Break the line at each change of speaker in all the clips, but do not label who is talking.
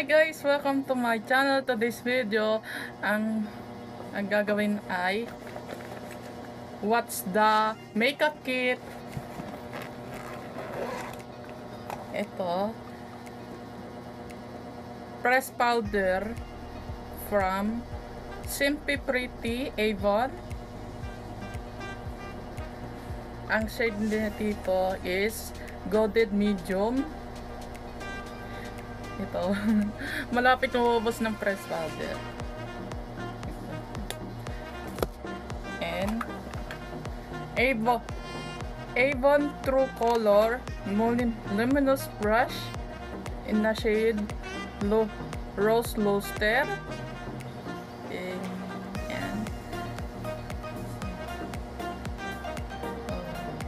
Hi guys! Welcome to my channel. Today's video, ang gagawin ay what's the makeup kit. Ito, press powder from Simply Pretty Avon. Ang shade nila dito is Golden Medium. Ito, malapit maubos ng press powder. And Avon True Color Luminous Brush in the shade Rose Luster. And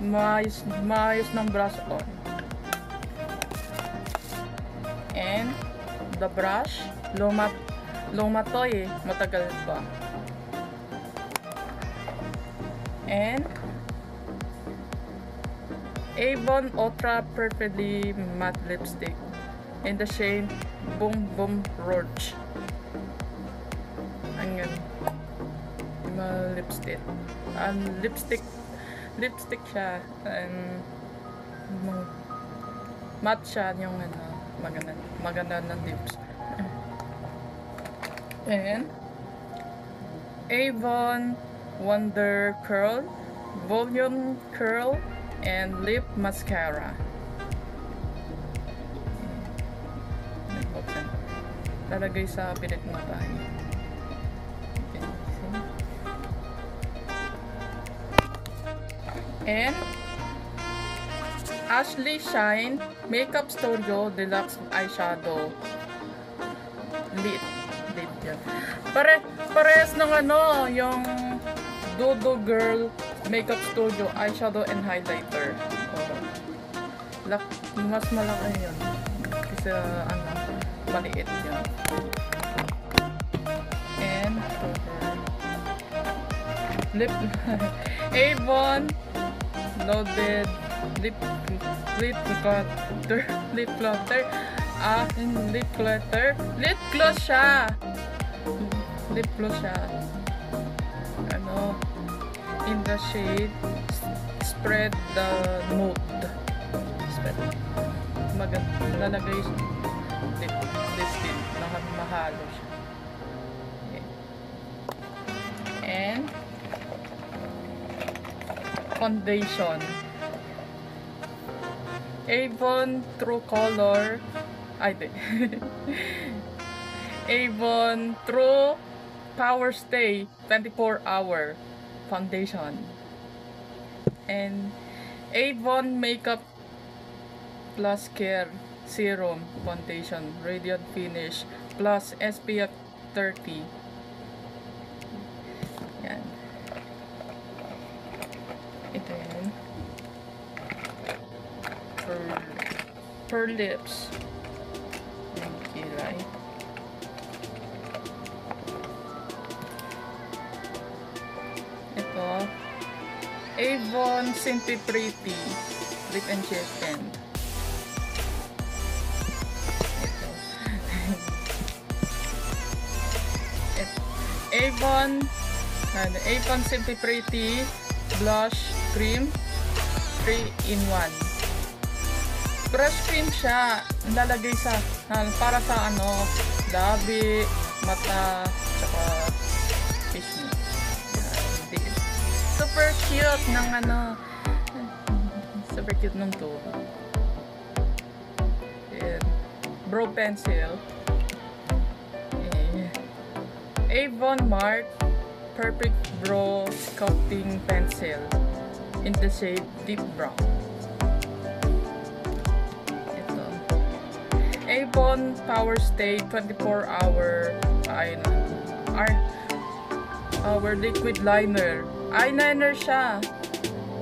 maayos ng brush on. And the brush, luma to eh, matagal pa. And Avon Ultra Perfectly Matte Lipstick in the shade Boom Boom Roach. Ang lipstick. Lipstick siya. And matte siya yung maganda ng lips. And Avon Wonder Curl Volume Curl and Lip Mascara. Lalagay sa pilit mo tayo. And Ashley Shine Makeup Studio Deluxe Eyeshadow Lit yan. Parehas ng yung Dodo Girl Makeup Studio Eyeshadow and Highlighter. Mas malaki yun kasi maliit yun. And lip Avon Loaded Lip gloss siya. In the shade Spread the Mood. Lalagay lip tint. Mahalo siya. Okay. And foundation. Avon True Color Avon True Power Stay 24-hour foundation. And Avon Makeup Plus Care Serum Foundation Radiant Finish Plus SPF 30. Yan. Ito yan. Per lips. Yung kilay. Ito. Avon Simply Pretty Lip and Cheek Pen. Ito. Avon Simply Pretty Blush Cream 3-in-1. Brush cream siya, lalagay sa para sa labi, mata, tsaka fish meat. Super cute ng super cute ng to. Brow pencil. Avon Mark Perfect Brow Sculpting Pencil in the shade Deep Brown. Avon Power Stay 24-hour our liquid liner. Eyeliner siya.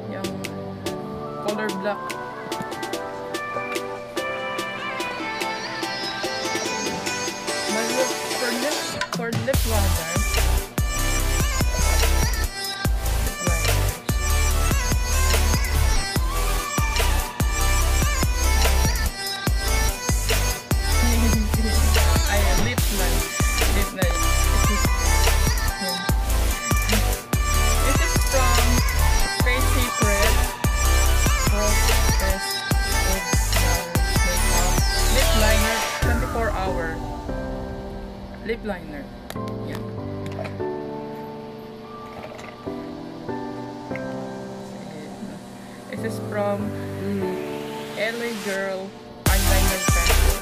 Yung color black. For lip liner. lip liner. Yan. This is from LA Girl eyeliner pencil.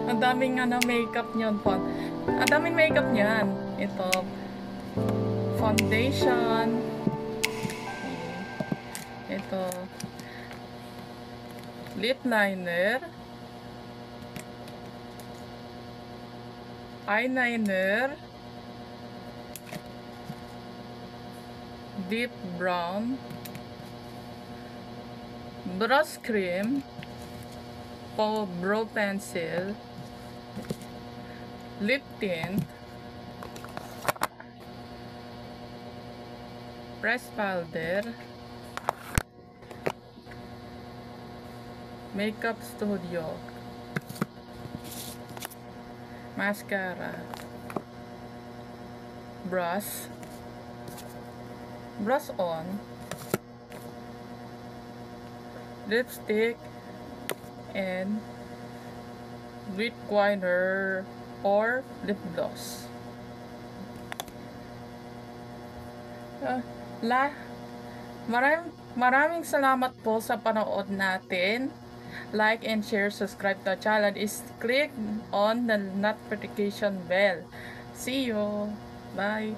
Ang daming makeup niyan po. Ang daming makeup niyan. Ito foundation. Ito lip liner. Eyeliner. Deep brown. Brush cream. Brow pencil. Lip tint, pressed powder, makeup studio, mascara, brush on, lipstick, and lip liner or lip gloss. Maraming salamat po sa panood natin. Like and share, subscribe to our channel. Is click on the notification bell. See you. Bye.